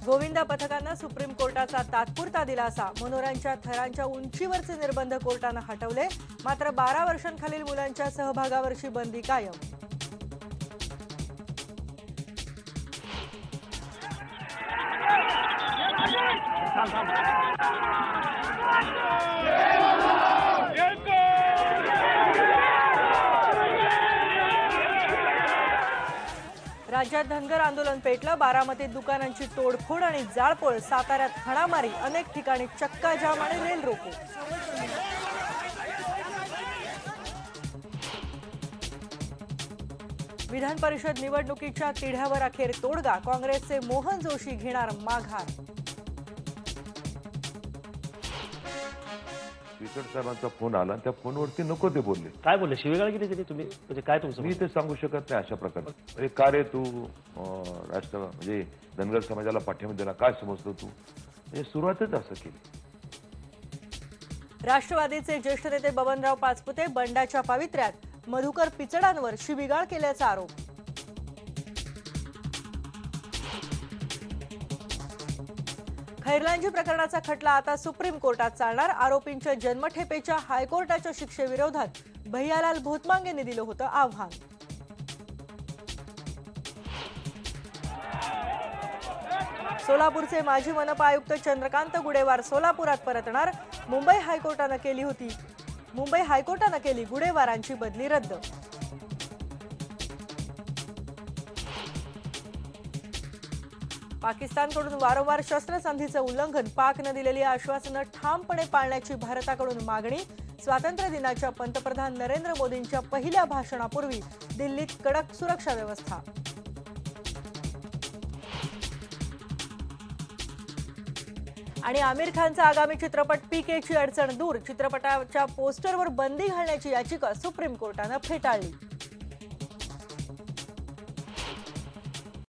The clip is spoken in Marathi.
गोविंदा पथकांना सुप्रीम कोर्टाचा तात्पुरता दिलासा। मनोऱ्यांच्या थरांच्या उंचीवरचे निर्बंध कोर्टाने हटवले, मात्र 12 वर्षांखालील मुलांच्या सहभागावरची बंदी कायम। राज्यात धनगर आंदोलन पेटलं। बारामतीत दुकानांची तोडफोड आणि जाळपोळ, साताऱ्यात हाणामारी, अनेक ठिकाणी चक्का जाम आणि रेल रोको। विधान परिषद निवडणुकीच्या तिढ्यावर अखेर तोडगा, काँग्रेसचे मोहन जोशी घेणार माघार। विकट साहेबांचा फोन आला, त्या फोनवरती नको ते बोलले। काय बोलले? शिवीगाळ केली तरी तुम्ही? म्हणजे काय तुमचं? मी ते सांगू शकत नाही अशा प्रकारे। म्हणजे का रे तू राष्ट्र म्हणजे धनगर समाजाला पाठिंबा देणार काय समजतो तू? म्हणजे सुरुवातच असं केली। राष्ट्रवादीचे ज्येष्ठ नेते बबनराव पाचपुते बंडाच्या पावित्र्यात मधुकर पिचडांवर शिवीगाळ केल्याचा आरोप। खैरलांजी प्रकरणाचा खटला आता सुप्रीम कोर्टात चालणार। आरोपींच्या जन्मठेपेच्या हायकोर्टाच्या शिक्षेविरोधात भैयालाल भोतमांगेंनी दिलं होतं आव्हान। सोलापूरचे माजी मनपा आयुक्त चंद्रकांत गुडेवार सोलापुरात परतणार। मुंबई हायकोर्टानं केली गुडेवारांची बदली रद्द। पाकिस्तानकडून वारंवार शस्त्रसंधीचं उल्लंघन, पाकनं दिलेली आश्वासनं ठामपणे पाळण्याची भारताकडून मागणी। स्वातंत्र्य दिनाच्या पंतप्रधान नरेंद्र मोदींच्या पहिल्या भाषणापूर्वी दिल्लीत कडक सुरक्षा व्यवस्था। आणि आमिर खानचा आगामी चित्रपट पीकेची अडचण दूर, चित्रपटाच्या पोस्टरवर बंदी घालण्याची याचिका सुप्रीम कोर्टानं फेटाळली।